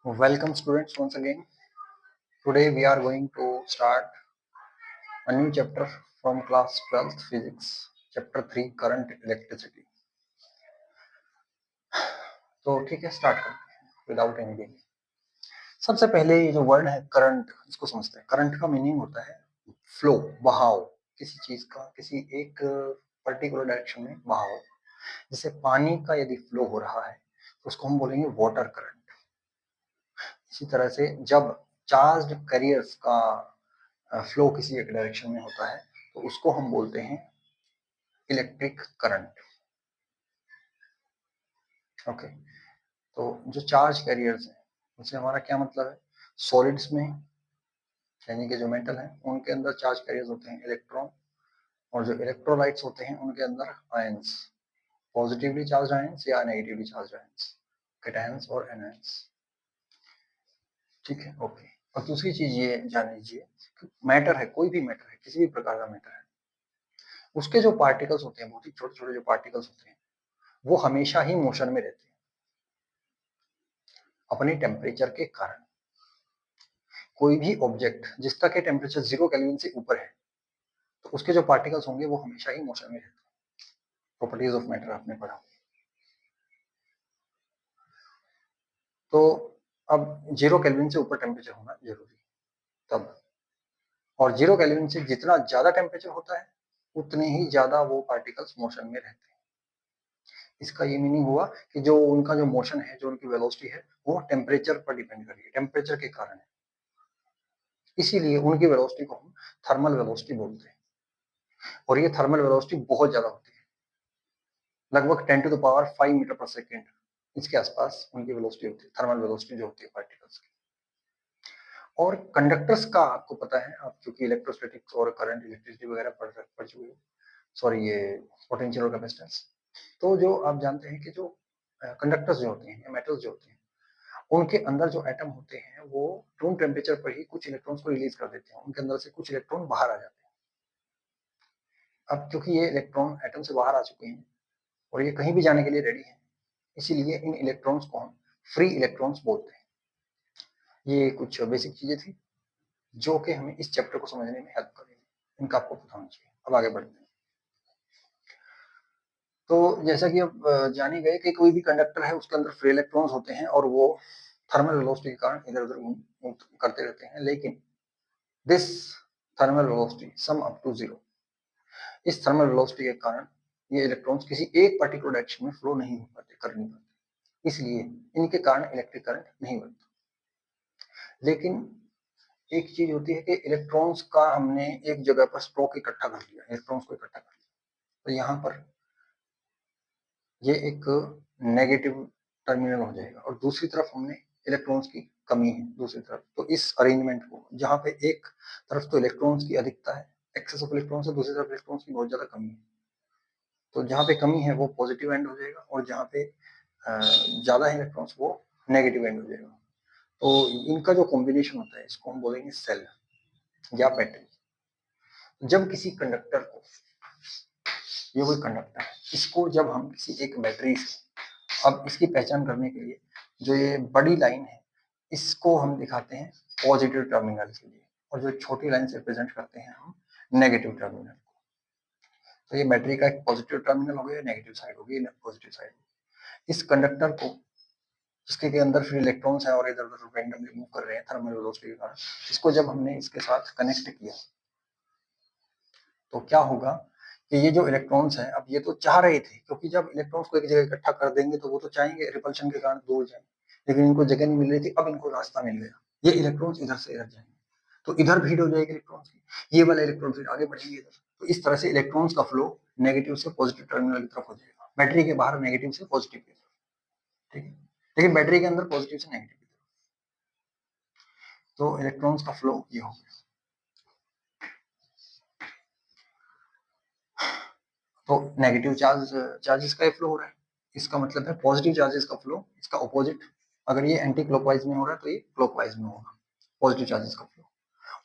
Welcome students once again. Today we are going to start a new chapter from class 12th physics, chapter 3 current electricity. तो ठीक है, start करते हैं without any delay. सबसे पहले ये जो वर्ड है करंट, इसको समझते हैं। करंट का मीनिंग होता है फ्लो, बहाव, किसी चीज का किसी एक पर्टिकुलर डायरेक्शन में बहाव। जैसे पानी का यदि फ्लो हो रहा है तो उसको हम बोलेंगे वाटर करंट। इसी तरह से जब चार्ज्ड कैरियर्स का फ्लो किसी एक डायरेक्शन में होता है तो उसको हम बोलते हैं इलेक्ट्रिक करंट। ओके, तो जो चार्ज कैरियर्स हैं उससे हमारा क्या मतलब है? सॉलिड्स में यानी कि जो मेटल है उनके अंदर चार्ज कैरियर्स होते हैं इलेक्ट्रॉन, और जो इलेक्ट्रोलाइट्स होते हैं उनके अंदर आयंस, पॉजिटिवली चार्ज आयंस या नेगेटिवली चार्ज आयंस, कैटायंस और एनायंस। ठीक है, ओके। और दूसरी चीज ये जान लीजिए कि मैटर है, कोई भी मैटर है, किसी भी प्रकार का मैटर है, उसके जो पार्टिकल्स होते हैं, बहुत ही छोटे छोटे जो पार्टिकल्स होते हैं, वो हमेशा ही मोशन में रहते हैं अपने टेम्परेचर के कारण। कोई भी ऑब्जेक्ट जिसका के टेम्परेचर 0 केल्विन से ऊपर है तो उसके जो पार्टिकल्स होंगे वो हमेशा ही मोशन में रहते हैं। प्रॉपर्टीज ऑफ मैटर आपने पढ़ा। तो अब 0 केल्विन से ऊपर टेम्परेचर होना जरूरी तब, और 0 केल्विन से जितना ज्यादा टेम्परेचर होता है उतने ही ज्यादा वो पार्टिकल्स मोशन में रहते हैं। इसका ये मीनिंग हुआ कि जो उनका जो मोशन है, जो उनकी वेलोसिटी है, वो टेम्परेचर पर डिपेंड कर रही है, टेम्परेचर के कारण है। इसीलिए उनकी वेलोसिटी को हम थर्मल वेलोसिटी बोलते हैं, और ये थर्मल वेलोसिटी बहुत ज्यादा होती है, लगभग 10 टू द पावर 5 मीटर पर सेकेंड इसके आसपास उनकी वेलोसिटी होती है, थर्मल वेलोसिटी जो होती है पार्टिकल्स की। और कंडक्टर्स का आपको पता है, आप क्योंकि इलेक्ट्रोस्टैटिक्स और करंट इलेक्ट्रिसिटी वगैरह पढ़ चुके हो, सॉरी ये पोटेंशियल और कैपेसिटेंस। तो जो आप जानते हैं कि जो कंडक्टर्स जो होते हैं या मेटल्स जो होते हैं, उनके अंदर जो एटम होते हैं वो रूम टेम्परेचर पर ही कुछ इलेक्ट्रॉन्स को रिलीज कर देते हैं, उनके अंदर से कुछ इलेक्ट्रॉन बाहर आ जाते हैं। अब क्योंकि ये इलेक्ट्रॉन एटम से बाहर आ चुके हैं और ये कहीं भी जाने के लिए रेडी है, इसीलिए इन इलेक्ट्रॉन्स को हम फ्री इलेक्ट्रॉन्स बोलते हैं। ये कुछ बेसिक चीजें थी जो कि हमें इस चैप्टर को समझने में हेल्प करेंगे, इनका आपको पता होना चाहिए। अब आगे बढ़ते हैं। तो जैसा कि अब जान ही गए कि कोई भी कंडक्टर है उसके अंदर फ्री इलेक्ट्रॉन्स होते हैं और वो थर्मल वेलोसिटी के कारण इधर उधर मूव करते रहते हैं, लेकिन this thermal velocity sum up to 0, इस थर्मल वेलोसिटी के कारण ये इलेक्ट्रॉन्स किसी एक पर्टिकुलर डायरेक्शन में फ्लो नहीं हो पाते, कर नहीं पाते, इसलिए इनके कारण इलेक्ट्रिक करंट नहीं बनता। लेकिन एक चीज होती है कि इलेक्ट्रॉन्स का हमने एक जगह पर स्ट्रोक इकट्ठा कर लिया, इलेक्ट्रॉन्स को इकट्ठा कर लिया, तो यहाँ पर ये एक नेगेटिव टर्मिनल हो जाएगा, और दूसरी तरफ हमने इलेक्ट्रॉन्स की कमी है दूसरी तरफ। तो इस अरेंजमेंट को, जहाँ पे एक तरफ तो इलेक्ट्रॉन्स की अधिकता है, एक्सेस ऑफ इलेक्ट्रॉन्स है, दूसरी तरफ इलेक्ट्रॉन्स की बहुत ज्यादा कमी है, तो जहाँ पे कमी है वो पॉजिटिव एंड हो जाएगा, और जहाँ पे ज्यादा है इलेक्ट्रॉन्स वो नेगेटिव एंड हो जाएगा। तो इनका जो कॉम्बिनेशन होता है इसको हम बोलेंगे सेल या बैटरी। जब किसी कंडक्टर को, ये कोई कंडक्टर है, इसको जब हम किसी एक बैटरी से, अब इसकी पहचान करने के लिए जो ये बड़ी लाइन है इसको हम दिखाते हैं पॉजिटिव टर्मिनल के लिए, और जो छोटी लाइन से रिप्रेजेंट करते हैं हम नेगेटिव टर्मिनल को। तो ये बैटरी का एक पॉजिटिव टर्मिनल हो गया, नेगेटिव साइड होगी, पॉजिटिव साइड। इस कंडक्टर को, जिसके के अंदर फिर इलेक्ट्रॉन्स है और इधर उधर रैंडमली मूव कर रहे हैं थर्मल वेलोसिटी के कारण, इसको जब हमने इसके साथ कनेक्ट किया तो क्या होगा कि ये जो इलेक्ट्रॉन्स हैं, अब ये तो चाह रहे थे, क्योंकि जब इलेक्ट्रॉन्स को एक जगह इकट्ठा कर देंगे तो वो तो चाहेंगे रिपल्शन के कारण दूर जाए, लेकिन इनको जगह नहीं मिल रही थी। अब इनको रास्ता मिल गया, ये इलेक्ट्रॉन्स इधर से इधर जाएंगे तो इधर भीड़ हो जाएगी इलेक्ट्रॉन्स की, ये वाला इलेक्ट्रॉन फिर आगे बढ़ेंगे इधर, तो इस तरह से इलेक्ट्रॉन्स का फ्लो नेगेटिव से पॉजिटिव टर्मिनल की तरफ हो जाएगा, बैटरी के बाहर नेगेटिव से पॉजिटिव की तरफ। ठीक है, लेकिन बैटरी के अंदर पॉजिटिव से नेगेटिव की तरफ, तो इलेक्ट्रॉन्स का फ्लो ये हो गया। तो नेगेटिव चार्जेस का फ्लो हो रहा है, इसका मतलब है पॉजिटिव चार्जेस का फ्लो, इसका ऑपोजिट, अगर ये एंटी क्लॉकवाइज में हो रहा है तो ये क्लॉकवाइज में होगा, पॉजिटिव चार्जेस का फ्लो।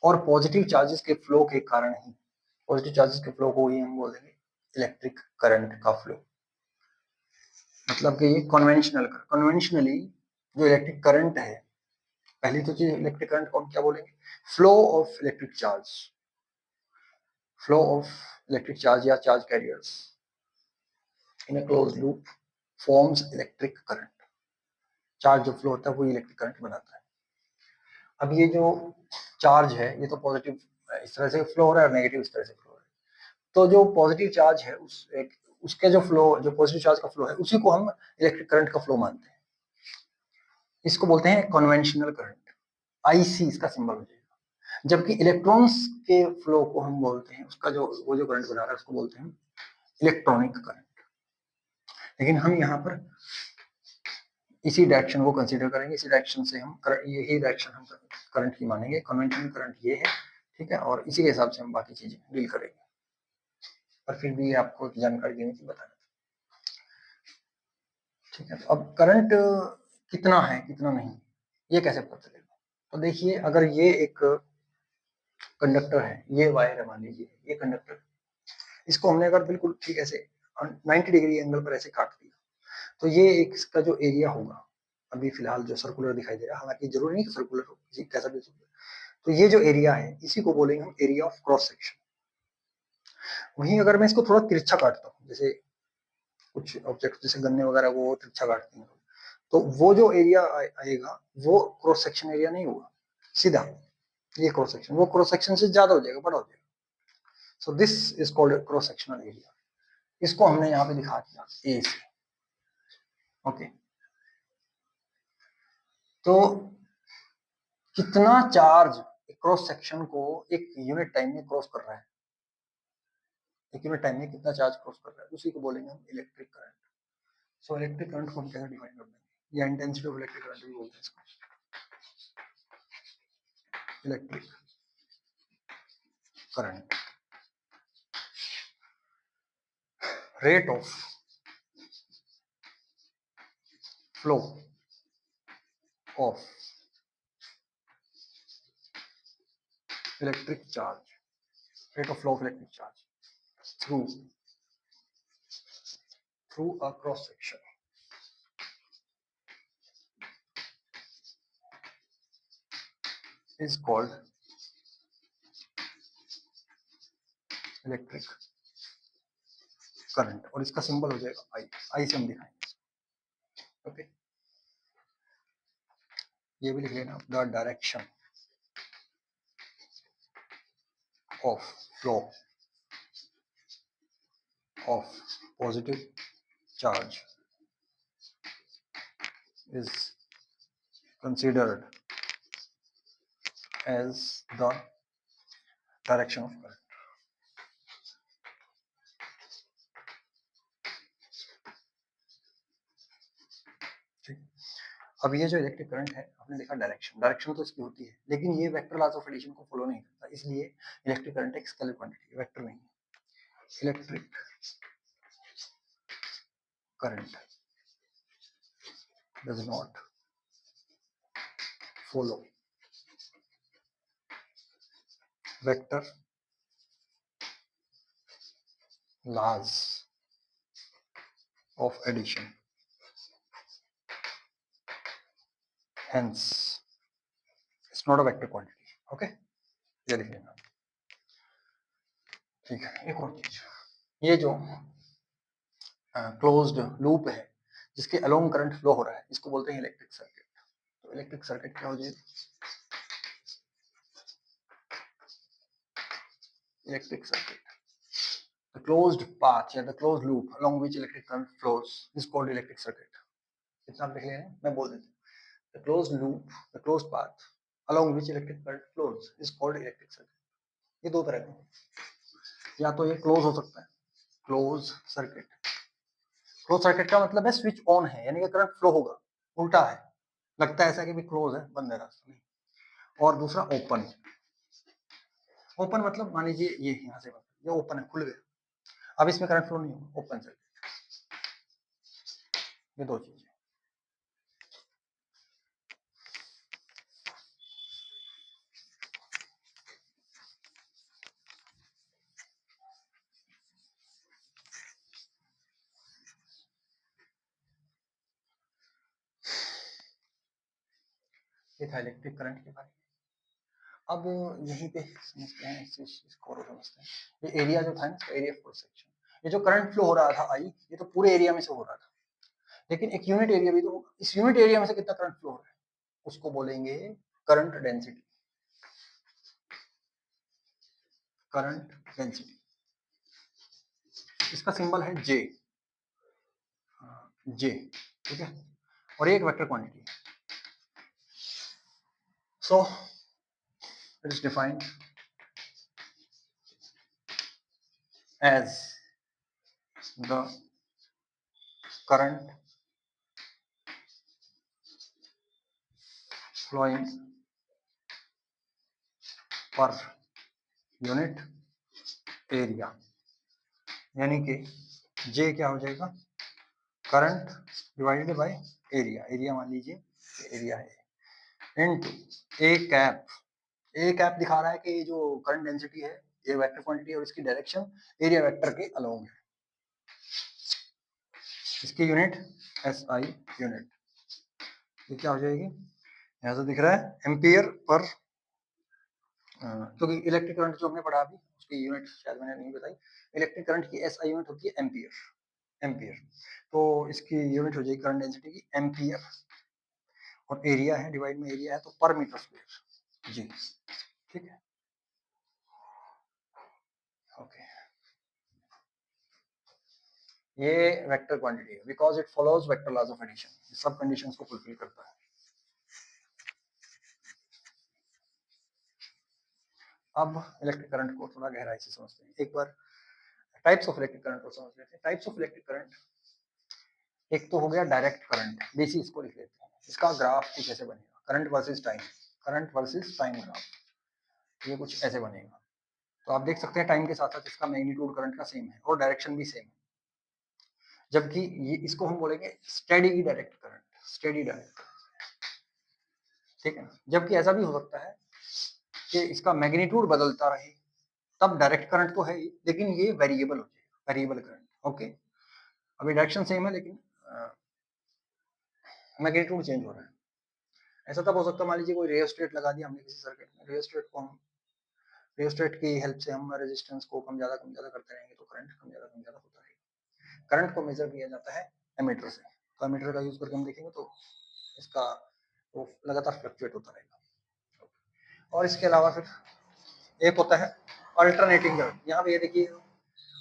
और पॉजिटिव चार्जेस के फ्लो के कारण ही, पॉजिटिव चार्जेस के फ्लो को ही हम बोलेंगे इलेक्ट्रिक करंट का फ्लो। मतलब कि ये कन्वेंशनली जो इलेक्ट्रिक करंट है पहली तो चीज इलेक्ट्रिक करंट को हम क्या बोलेंगे, flow of electric charge, flow of electric charge या charge carriers in a close loop forms electric current. Charge जो फ्लो होता है वो इलेक्ट्रिक करंट बनाता है। अब ये जो चार्ज है ये तो पॉजिटिव इस तरह से फ्लो हो रहा है और नेगेटिव इस तरह से फ्लो हो रहा है। तो जो पॉजिटिव चार्ज है उसके जो फ्लो, जो पॉजिटिव चार्ज का फ्लो है उसी को हम इलेक्ट्रिक करंट का फ्लो मानते हैं। इसको बोलते हैं कन्वेंशनल करंट, आईसी इसका सिंबल हो जाएगा। जबकि इलेक्ट्रॉन्स के फ्लो को हम बोलते हैं, उसका जो वो जो करंट बना रहा है उसको बोलते हैं इलेक्ट्रॉनिक करंट। लेकिन हम यहाँ पर इसी डायरेक्शन को कंसीडर करेंगे, इसी डायरेक्शन से हम यही डायरेक्शन हम करंट की मानेंगे। कन्वेंशनल करंट ये है, ठीक है, और इसी के हिसाब से हम बाकी चीजें डील करेंगे। पर फिर भी आपको जानकारी देने की बताना, ठीक है। तो अब करंट कितना है कितना नहीं ये कैसे पता चलेगा? तो देखिए, अगर ये एक कंडक्टर है, ये वायर है मान लीजिए, ये कंडक्टर, इसको हमने अगर बिल्कुल ठीक ऐसे 90 डिग्री एंगल पर ऐसे काट दिया तो ये एक इसका जो एरिया होगा, अभी फिलहाल जो सर्कुलर दिखाई दे रहा है, हालांकि जरूरी नहीं कि सर्कुलर हो, किसी कैसा भी सर्कुलर, तो ये जो एरिया है इसी को बोलेंगे हम एरिया ऑफ क्रॉस सेक्शन। वहीं अगर मैं इसको थोड़ा तिरछा काटता हूँ, जैसे कुछ ऑब्जेक्ट जैसे गन्ने वगैरह वो तिरछा काटते हैं, तो वो जो एरिया आएगा वो क्रॉस सेक्शन एरिया नहीं होगा सीधा, ये क्रॉस सेक्शन, वो क्रॉस सेक्शन से ज्यादा हो जाएगा, बड़ा हो जाएगा। So this is called cross sectional area. इसको हमने यहाँ पे दिखा दिया ए से, ओके। तो कितना चार्ज क्रॉस सेक्शन को एक यूनिट टाइम में क्रॉस कर रहा है, एक यूनिट टाइम में कितना चार्ज क्रॉस कर रहा है, उसी को बोलेंगे हम electric current. So electric current को हम कैसे डिफाइन कर देंगे, या इंटेंसिटी ऑफ इलेक्ट्रिक करंट भी बोलते हैं इसको, electric current rate of flow of electric charge, rate of flow of electric charge through a cross section is called electric current, और इसका सिंबल हो जाएगा आई, आई से हम दिखाएंगे, ओके। ये भी लिख लेना, the direction of flow of positive charge is considered as the direction of current। ठीक, अब ये जो इलेक्ट्रिक करंट है आपने देखा, डायरेक्शन, डायरेक्शन तो इसकी होती है, लेकिन ये वेक्टर लॉज ऑफ एडिशन को फॉलो नहीं करता, इसलिए इलेक्ट्रिक करंट एक स्केलर क्वांटिटी, वेक्टर नहीं है। Electric current does not follow vector laws of addition, hence it's not a vector quantity, okay। ये लिख लेना, ठीक है। एक और चीज, ये जो क्लोज्ड लूप है जिसके अलोंग करंट फ्लो हो रहा है, इसको बोलते हैं इलेक्ट्रिक सर्किट। तो इलेक्ट्रिक सर्किट क्या हो जाएगा, electric circuit, the closed path या the closed loop along which electric current flows is called electric circuit। इतना लिख लेना, मैं बोल देता हूँ, the closed loop, the closed path along which electric current flows is called electric circuit। ये दो तरह के, या तो ये क्लोज हो सकता है, क्लोज सर्किट, क्लोज सर्किट का मतलब है स्विच ऑन है, यानी कि करंट फ्लो होगा, उल्टा है, लगता है ऐसा कि भी क्लोज है, बंद है रास्ता नहीं। और दूसरा ओपन, ओपन मतलब मान लीजिए ये यहाँ से ये ओपन है, खुल गया, अब इसमें करंट फ्लो नहीं होगा, ओपन सर्किट। ये दो चीजें। ये था इलेक्ट्रिक करंट के बारे में। अब यहीं पे समझते हैं, इसको और समझते हैं। ये एरिया जो था ना, एरिया ऑफ क्रॉस सेक्शन, ये जो करंट फ्लो हो रहा था आई, ये तो पूरे एरिया में से हो रहा था, लेकिन एक यूनिट एरिया भी तो होगा। इस यूनिट एरिया में से कितना करंट फ्लो हो रहा है उसको बोलेंगे करंट डेंसिटी। करंट डेंसिटी, इसका सिंबल है जे, जे, ठीक है, और ये एक वेक्टर क्वांटिटी है। So it is defined as the current flowing per unit area, यानी कि J क्या हो जाएगा, current divided by area, area मान लीजिए एरिया है, into A cap. A cap दिखा रहा है कि जो करंट डेंसिटी है ये वेक्टर क्वांटिटी और इसकी डायरेक्शन एरिया वेक्टर के अलोंग है। इसकी यूनिट SI यूनिट, ये क्या हो जाएगी, यहां से दिख रहा है एम्पियर पर, क्योंकि इलेक्ट्रिक करंट जो हमने पढ़ा अभी उसकी यूनिट शायद मैंने नहीं बताई, इलेक्ट्रिक करंट की SI यूनिट होती है एम्पियर, एम्पियर, तो इसकी यूनिट हो जाएगी करंट डेंसिटी की एम्पियर, और एरिया है डिवाइड में एरिया है तो पर मीटर स्क्वायर जी, ठीक है, ओके। ये वेक्टर क्वांटिटी है because it follows vector laws of addition, सब कंडीशंस को फुलफिल करता है। अब इलेक्ट्रिक करंट को थोड़ा गहराई से समझते हैं, एक बार टाइप्स ऑफ इलेक्ट्रिक करंट को समझ लेते हैं। टाइप्स ऑफ इलेक्ट्रिक करंट, एक तो हो गया डायरेक्ट करंट, डीसी, इसको लिख लेते हैं। इसका ग्राफ कुछ ऐसे बनेगा, current versus time, current versus time graph, ये कुछ ऐसे बनेगा। तो आप देख सकते हैं टाइम के साथ साथ इसका मैग्नीट्यूड करंट का सेम है और डायरेक्शन भी सेम है, जबकि ये इसको हम बोलेंगे steady direct current, steady direct, ठीक है। जबकि ऐसा भी हो सकता है कि इसका मैग्नीट्यूड बदलता रहे, तब डायरेक्ट करंट तो है ही, लेकिन ये वेरिएबल हो जाएगा, वेरिएबल करंट, ओके। अभी डायरेक्शन सेम है लेकिन मैग्नीट्यूड चेंज हो रहा है। ऐसा तब हो सकता है, मान लीजिए कोई रियोस्टेट लगा दिया हमने किसी सर्किट में, रियोस्टेट की हेल्प से हम रेजिस्टेंस को कम ज्यादा करते रहेंगे तो करंट कम ज्यादा होता रहेगा। करंट को मेजर किया जाता है एमीटर से, तो एमीटर का यूज करके हम देखेंगे तो इसका वो लगातार फ्लक्चुएट होता रहेगा। और इसके अलावा फिर एक होता है अल्टरनेटिंग करंट। यहाँ पे ये देखिए,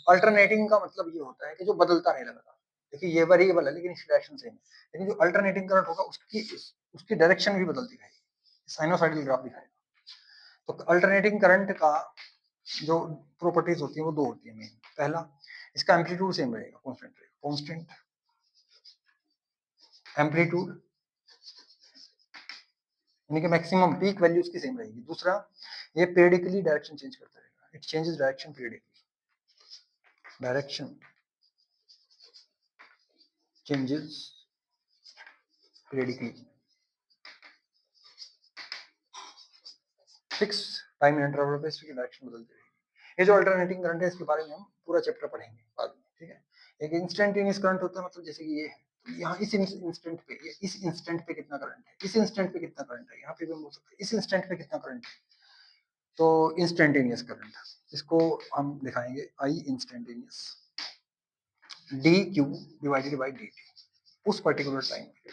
अल्टरनेटिंग का मतलब ये होता है कि जो बदलता रहे लगातार। देखिए ये वेरिएबल है लेकिन इसकी डायरेक्शन सेम है, लेकिन जो अल्टरनेटिंग करंट होगा उसकी डायरेक्शन भी बदलती रहेगी, साइनोसॉइडल ग्राफ दिखाएगा। तो अल्टरनेटिंग करंट का जो प्रॉपर्टीज होती है वो दो होती है मेन। पहला, इसका एम्पलीट्यूड सेम रहेगा, कांस्टेंट रहेगा, कांस्टेंट एम्पलीट्यूड, यानी कि मैक्सिमम पीक वैल्यू उसकी सेम रहेगी। दूसरा, ये पीरियडिकली डायरेक्शन चेंज करता रहेगा, it changes direction periodically, direction changes periodically, fix time interval पे इसकी डायरेक्शन बदलती रहेगी। ये जो अल्टरनेटिंग करंट है इसके बारे में हम पूरा चैप्टर पढ़ेंगे बाद में, ठीक है। एक इंस्टेंटेनियस करंट होता है, मतलब जैसे कि ये यहाँ इस इंस्टेंट पे, इस इंस्टेंट पे कितना करंट है, इस इंस्टेंट पे कितना करंट है, यहाँ पे भी हम बोल सकते हैं इस इंस्टेंट पे कितना करंट है, तो इंस्टेंटेनियस करंट, इसको हम दिखाएंगे I instantaneous, d q divided by d t, उस पर्टिकुलर टाइम पे,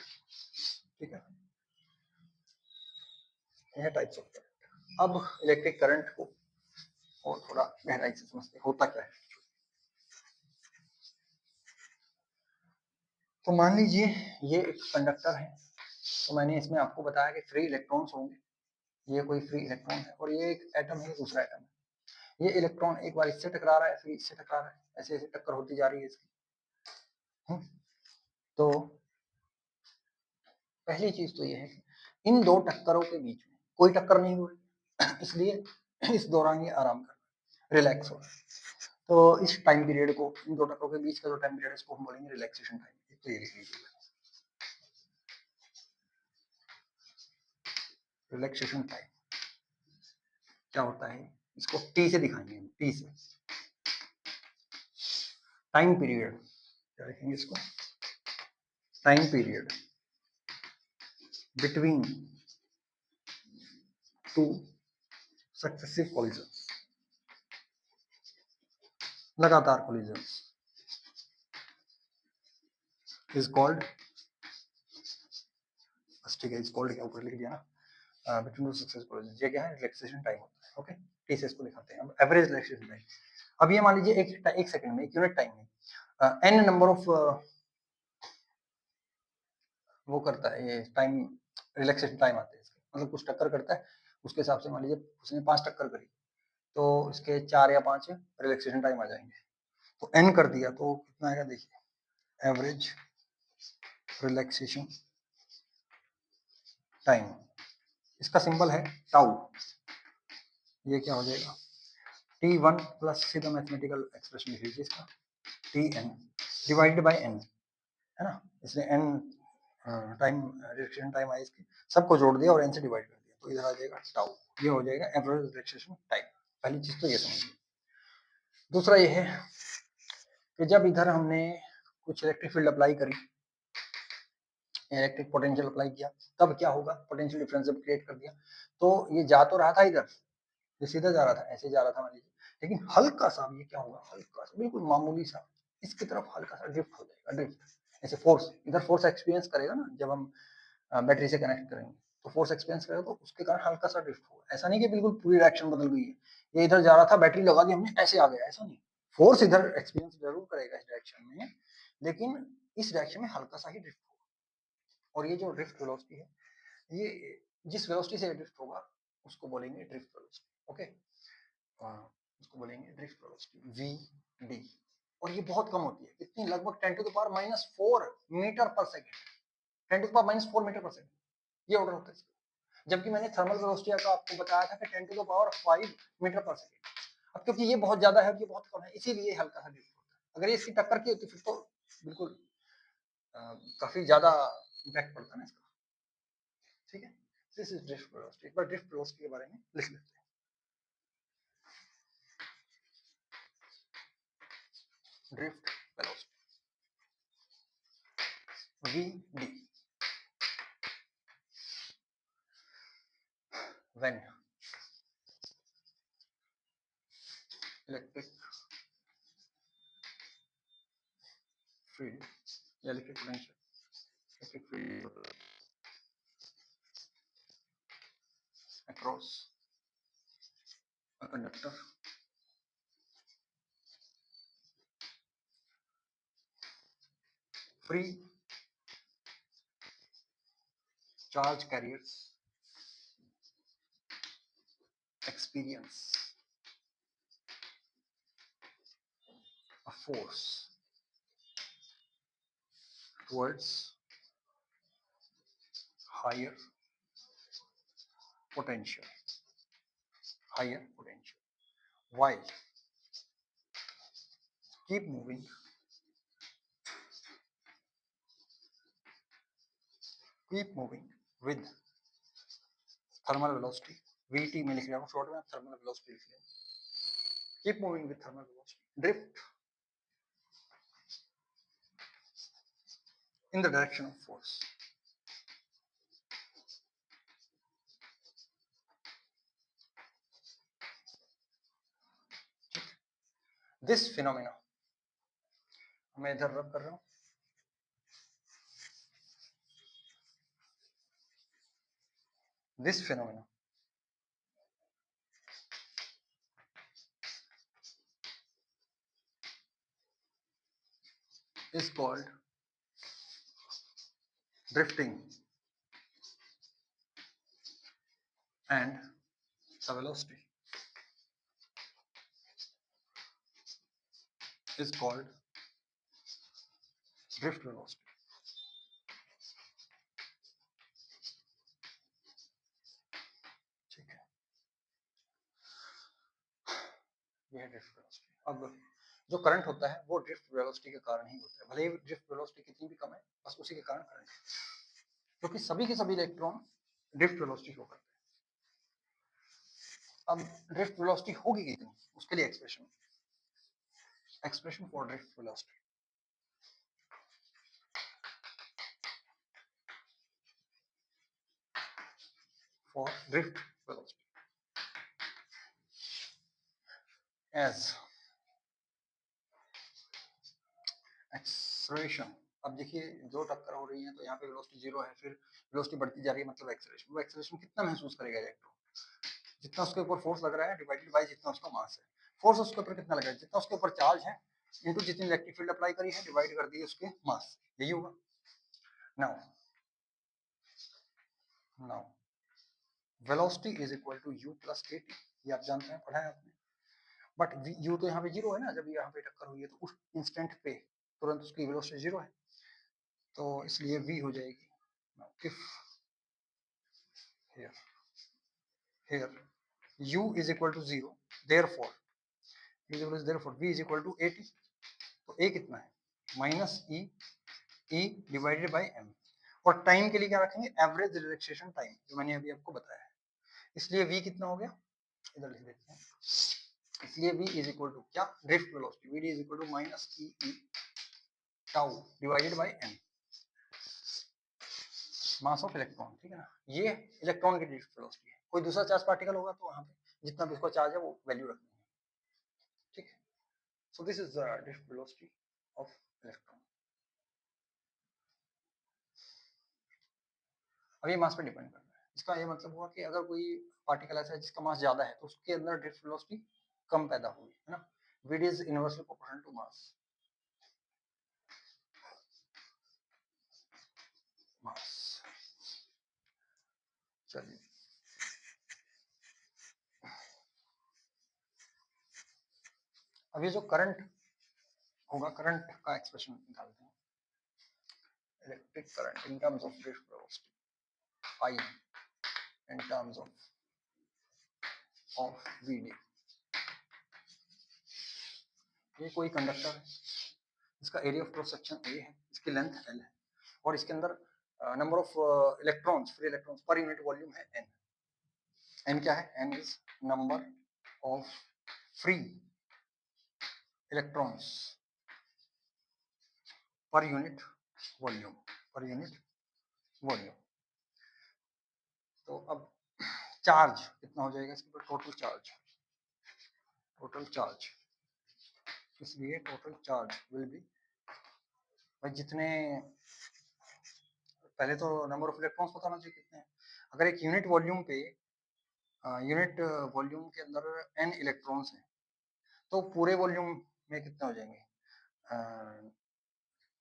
ठीक है। यह टाइप्स ऑफ करंट। अब इलेक्ट्रिक करंट को और थोड़ा गहराई से समझते होता क्या है। तो मान लीजिए ये एक कंडक्टर है, तो मैंने इसमें आपको बताया कि फ्री इलेक्ट्रॉन्स होंगे, ये कोई फ्री इलेक्ट्रॉन है, और ये एक एटम है, दूसरा एटम है। ये इलेक्ट्रॉन एक बार इससे टकरा रहा है, फिर इससे टकरा रहा है, ऐसे ऐसे टक्कर होती जा रही है इसकी। तो पहली चीज तो ये है कि इन दो टक्करों के बीच में कोई टक्कर नहीं हो रही, इसलिए इस दौरान ये आराम कर रहा है, रिलैक्स हो रहा है। तो इस टाइम पीरियड को, इन दो टक्करों के बीच का जो टाइम पीरियड है इसको हम बोलेंगे रिलैक्सेशन टाइम। तो ये लिख लीजिए, रिलैक्सेशन टाइम क्या होता है, इसको टी से दिखाएंगे, टी से, टाइम पीरियड क्या लिखेंगे इसको, time period between two successive collisions, लगातार कोलिजन्स इज कॉल्ड, ठीक है, इज कॉल्ड क्या ऊपर लिख दिया ना, बिटवीन टू सक्सेसिव कोलिजन्स, ये क्या है, रिलैक्सेशन टाइम होता है। ओके, टी से इसको दिखाते हैं। अब एवरेज रिलैक्सेशन टाइम, अब ये मान लीजिए एक सेकंड में, एक यूनिट टाइम में एन नंबर ऑफ वो करता है, ये टाइम रिलैक्सेशन टाइम आते हैं इसके, मतलब कुछ टक्कर करता है, उसके हिसाब से मान लीजिए उसने 5 टक्कर करी, तो इसके 4 या 5 रिलैक्सेशन टाइम आ जाएंगे। तो एन कर दिया तो कितना आएगा, देखिए, एवरेज रिलैक्सेशन टाइम, इसका सिंबल है टाउ, ये क्या हो जाएगा, T1 प्लस, सीधा मैथमेटिकल एक्सप्रेशन लिख लीजिए इसका, Tn डिवाइडेड बाय n, है ना, इसलिए n टाइम रिलैक्सेशन टाइम आया, इसके सबको जोड़ दिया और n से डिवाइड कर दिया, तो इधर आ जाएगा टाउ, ये हो जाएगा एवरेज रिलैक्सेशन टाइम। पहली चीज तो ये समझिए। दूसरा ये है कि जब इधर हमने कुछ इलेक्ट्रिक फील्ड अप्लाई करी, इलेक्ट्रिक पोटेंशियल अप्लाई किया, तब क्या होगा, पोटेंशियल डिफरेंस जब क्रिएट कर दिया, तो ये जा तो रहा था इधर, ये सीधा जा रहा था, ऐसे जा रहा था मान लीजिए, लेकिन हल्का सा ये क्या होगा, हल्का सा, बिल्कुल मामूली सा, इसकी तरफ हल्का सा ड्रिफ्ट हो जाएगा, ड्रिफ्ट, ऐसे फोर्स, इधर फोर्स एक्सपीरियंस करेगा ना, जब हम बैटरी से कनेक्ट करेंगे तो फोर्स एक्सपीरियंस करेगा, तो उसके कारण हल्का सा ड्रिफ्ट होगा, ऐसा नहीं कि बिल्कुल पूरी डायरेक्शन बदल गई है, ये इधर जा रहा था, बैटरी लगा दी हमने, ऐसे आ गया, ऐसा नहीं, फोर्स इधर एक्सपीरियंस जरूर करेगा इस डायरेक्शन में, लेकिन इस डायरेक्शन में हल्का सा ही ड्रिफ्ट होगा, और ये जो ड्रिफ्ट वेलोसिटी है, ये जिस वेलोसिटी से ड्रिफ्ट होगा उसको बोलेंगे ड्रिफ्ट वेलोसिटी। ओके, उसको बोलेंगे ड्रिफ्ट वेलोसिटी, वी डी, और ये बहुत कम होती है, कितनी, लगभग 10 to the power -4 metre per second, 10 to the power -4 metre per second, ये ऑर्डर होता है इसका। जबकि मैंने थर्मल वेलोसिटी का आपको बताया था कि 10 to the power 5 metre per second. अब क्योंकि ये बहुत ज्यादा है और ये बहुत कम है, इसीलिए हल्का सा ड्रिफ्ट होता है, अगर ये इसकी टक्कर की होती फिर तो बिल्कुल काफी ज्यादा इम्पैक्ट पड़ता है ना इसका। ठीक है, दिस इज ड्रिफ्ट वेलोसिटी। एक बार ड्रिफ्ट वेलोसिटी के बारे में लिख लेते हैं, drift velocity vd, when electric field, electric potential, electric field across a conductor free charge carriers experience a force towards higher potential, higher potential, while keep moving with thermal velocity, vt में लिख रहा हूँ short में, thermal velocity लिख लिया, keep moving with thermal velocity, drift in the direction of force. This phenomena, मैं इधर रब कर रहा हूँ, this phenomena is called drifting, and the velocity is called drift velocity. ठीक है, ये है ड्रिफ्ट वेलोसिटी। अब जो करंट होता है वो ड्रिफ्ट वेलोसिटी के कारण ही होता है, भले ही ड्रिफ्ट वेलोसिटी कितनी भी कम है, बस उसी के कारण करंट है, क्योंकि सभी के सभी इलेक्ट्रॉन ड्रिफ्ट वेलोसिटी शो करते हैं। अब ड्रिफ्ट वेलोसिटी होगी कितनी, उसके लिए expression for drift velocity, for drift velocity as acceleration. अब देखिए जो टक्कर हो रही है तो यहाँ पे वेलोसिटी जीरो है, फिर वेलोसिटी बढ़ती जा रही है, मतलब एक्सलेरेशन। वो एक्सलेरेशन कितना महसूस करेगा इलेक्ट्रॉन? जितना उसके ऊपर फोर्स लग रहा है डिवाइडेड बाय जितना उसका मास है। फोर्स उसके ऊपर कितना लगा है, जितना उसके ऊपर चार्ज है इनटू जितनी इलेक्ट्रिक फील्ड अप्लाई करी है डिवाइड कर दी है उसके मास, यही होगा। Now now velocity is equal to u plus के टी, ये आप जानते हैं, पढ़ा है आपने। बट u तो यहाँ पे जीरो है ना, जब यहाँ पे टक्कर हुई है तो उस इंस्टेंट पे तुरंत उसकी वेलोसिटी जीरो है, तो इसलिए v हो जाएगी। Now if here here u is equal to 0, therefore v is equal to at। तो a कितना है, minus e divided by m। और टाइम के लिए क्या रखेंगे, एवरेज रिलैक्सेशन टाइम, जो मैंने अभी आपको बताया है। इसलिए v कितना हो गया, इधर लिख देते हैं। इसलिए v इज इक्वल टू क्या, drift velocity, v is equal to minus e tau divided by m, mass of electron, ठीक है ना। ये इलेक्ट्रॉन की ड्रिफ्ट वेलोसिटी है। कोई दूसरा चार्ज पार्टिकल होगा तो वहां पे जितना भी उसका चार्ज है वो वैल्यू रखनी है, ठीक है। So this is the drift velocity of electron. अब ये मास पे डिपेंड करता है। इसका ये मतलब हुआ कि अगर कोई पार्टिकल ऐसा है जिसका मास ज्यादा है तो उसके अंदर ड्रिफ्ट वेलोसिटी कम पैदा होगी, है ना। v is inversely proportional to mass. Mass, चलिए अब ये जो करंट होगा, करंट का एक्सप्रेशन निकालते हैं। Electric current in terms of drift velocity, I in terms of VD। ये कोई कंडक्टर है, इसका area of cross section A है, इसकी लेंथ L है, और इसके अंदर number of electrons, free electrons per unit volume है N। N क्या है, N is number of free electrons per unit volume, per unit volume. तो अब चार्ज कितना हो जाएगा इसके ऊपर, टोटल चार्ज, टोटल चार्ज। इसलिए टोटल चार्ज विल बी, भाई जितने, पहले तो नंबर ऑफ इलेक्ट्रॉन्स पता होना चाहिए कितने हैं। अगर एक यूनिट वॉल्यूम पे, यूनिट वॉल्यूम के अंदर n इलेक्ट्रॉन्स हैं तो पूरे वॉल्यूम में कितने हो जाएंगे,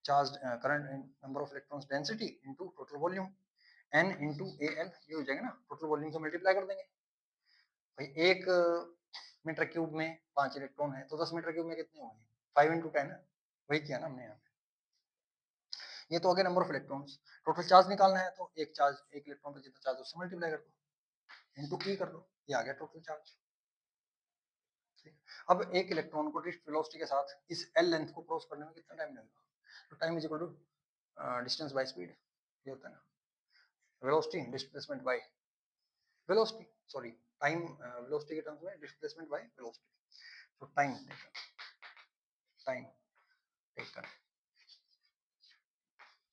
charge current number of electrons density into total volume, n into al, ये हो जाएगा ना, टोटल वॉल्यूम से मल्टीप्लाई कर देंगे। भाई एक मीटर क्यूब में 5 इलेक्ट्रॉन है तो 10 मीटर क्यूब में कितने होंगे, 5 इंटू 10 है, वही किया ना हमने यहाँ पे। ये तो हो गया number of electrons. Total charge निकालना है तो एक चार्ज, एक इलेक्ट्रॉन पे जितना चार्ज उससे मल्टीप्लाई कर दो, इनटू e कर दो, ये आ गया टोटल चार्ज। अब एक इलेक्ट्रॉन को ड्रिफ्ट वेलोसिटी के साथ इस एल लेंथ को क्रॉस करने में कितना टाइम लगेगा, तो time is equal to distance by speed, ये होता है ना, velocity displacement by velocity, sorry time velocity के टर्म्स में डिस्प्लेसमेंट बाय वेलोसिटी। तो time taken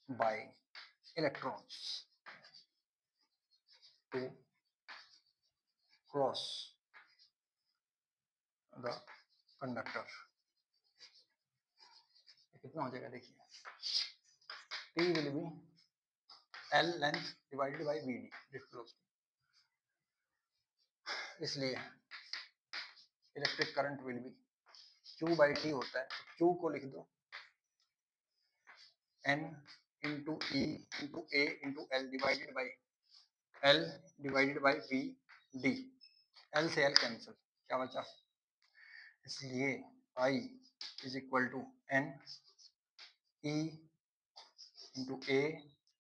by electrons to cross the conductor, कितना हो जाएगा देखिए, T will be L length divided by VD, drift velocity. इसलिए electric current will be Q by T होता है, तो Q को लिख दो N into E into A into L divided by V D, L से L कैंसिल, क्या बचा, इसलिए I is equal to N E into A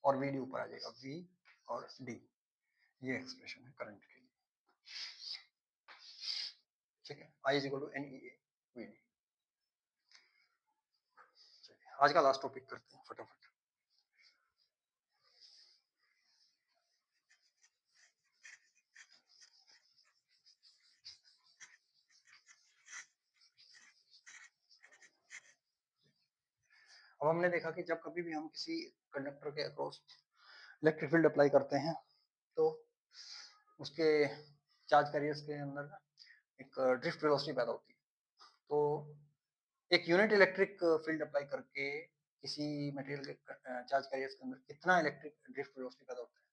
और V D ऊपर आ जाएगा, V और D, ये एक्सप्रेशन है करंट के लिए, ठीक है। I is equal to N E A V D। आज का लास्ट टॉपिक करते हैं फटाफट। अब हमने देखा कि जब कभी भी हम किसी कंडक्टर के अक्रॉस इलेक्ट्रिक फील्ड अप्लाई करते हैं तो उसके चार्ज कैरियर्स के अंदर एक ड्रिफ्ट वेलोसिटी पैदा होती है। तो एक यूनिट इलेक्ट्रिक फील्ड अप्लाई करके किसी मटेरियल के चार्ज कैरियर्स के अंदर कितना इलेक्ट्रिक ड्रिफ्ट वेलोसिटी पैदा होता है,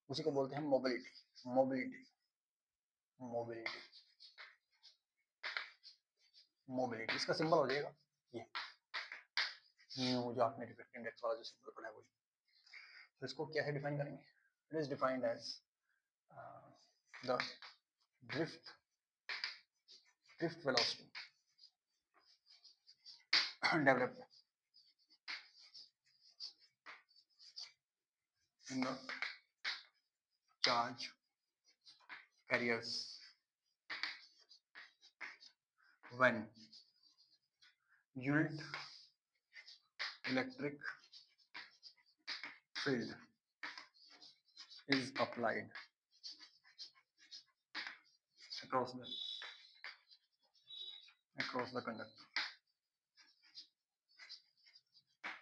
उसी को बोलते हैं मोबिलिटी। मोबिलिटी मोबिलिटी मोबिलिटी इसका सिंबल हो जाएगा ये न्यू, जो आपने डिफेक्ट इंडेक्स वाला जो सिंबल पढ़ा है वो। तो इसको क्या है डिफाइन करेंगे? It is defined as the drift velocity developed in the charge carriers when unit electric field is applied across the conductor.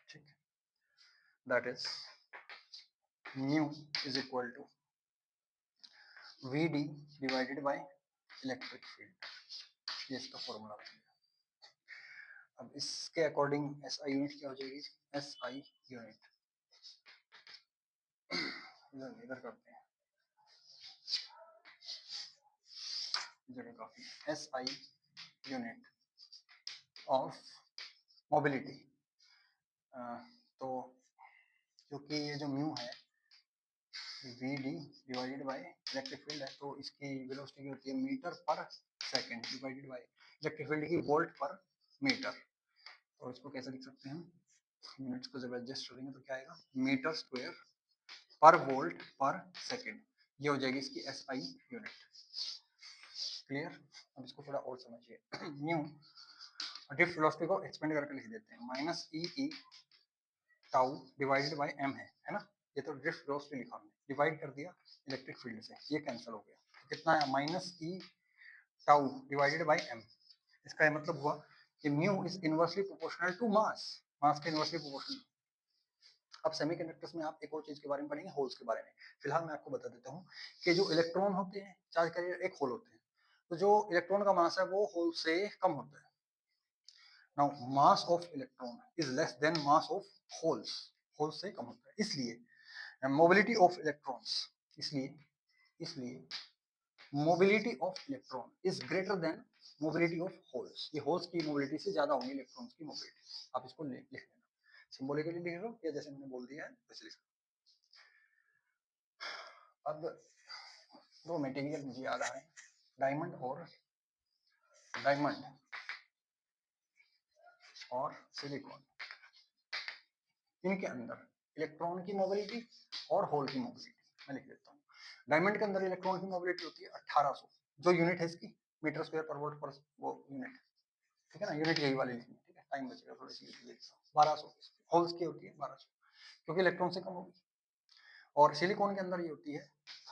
ठीक है, that is mu is equal to Vd divided by electric field, ये इसका formula बनेगा। अब इसके according SI unit क्या हो जाएगी? SI यूनिट इधर करते हैं, जगह काफी। SI यूनिट ऑफ मोबिलिटी, तो क्योंकि ये जो म्यू है Vd divided by electric field है, तो इसकी वेलोसिटी की होती है metre per second divided by electric field की वोल्ट पर मीटर। तो इसको कैसे लिख सकते हैं? यूनिट्स को जब एडजस्ट करेंगे तो क्या आएगा? मीटर स्क्वायर पर वोल्ट पर सेकंड, ये हो जाएगी इसकी SI यूनिट। क्लियर? अब इसको थोड़ा और समझिए। न्यू ड्रिफ्ट वेलोसिटी को एक्सपेंड करके लिख देते हैं, minus e tau divided by m है ना। ये तो ड्रिफ्ट वेलोसिटी लिखा हमने, डिवाइड कर दिया इलेक्ट्रिक फील्ड से, ये कैंसिल हो गया, तो कितना है? Minus e tau divided by m. इसका ये मतलब हुआ कि mu is inversely proportional to mass, mass के इनवर्सली प्रोपोर्शनल। अब सेमीकंडक्टर्स में आप एक और चीज के बारे में पढ़ेंगे, होल्स के बारे में। फिलहाल मैं आपको बता देता हूँ कि जो इलेक्ट्रॉन होते हैं चार्ज कैरियर, एक होल होते हैं, तो जो इलेक्ट्रॉन का मास है वो होल से कम होता है। Now mass of electron is less then mass of holes, holes से कम होता है, इसलिए मोबिलिटी ऑफ इलेक्ट्रॉन्स, इसलिए mobility of electron is greater than mobility of holes. ये होल्स की मोबिलिटी से ज्यादा होगी इलेक्ट्रॉन्स की मोबिलिटी। आप इसको लिख लेना, सिंबॉलिकली लिख लो या जैसे मैंने बोल दिया है वैसे लिख लो। अब दो मटेरियल मुझे याद आ रहे हैं, डायमंड और सिलिकॉन। इनके अंदर इलेक्ट्रॉन की मोबिलिटी और होल की मोबिलिटी मैं लिख देता हूँ। डायमंड के अंदर इलेक्ट्रॉन की मोबिलिटी होती है 1800, जो यूनिट है इसकी मीटर स्क्वायर पर वोल्ट पर वो यूनिट, ठीक है ना। यूनिट यही वाली लिखनी है, ठीक है, टाइम बचेगा थोड़ी सी। 1200 होल्स की होती है 1200, क्योंकि इलेक्ट्रॉन से कम होगी। और सिलिकॉन के अंदर ये होती है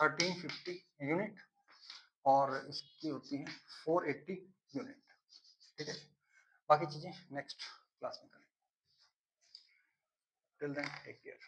1350 यूनिट, और इसकी होती है 480 यूनिट, ठीक है। बाकी चीजें नेक्स्ट क्लास में करेंगे। Till then take care.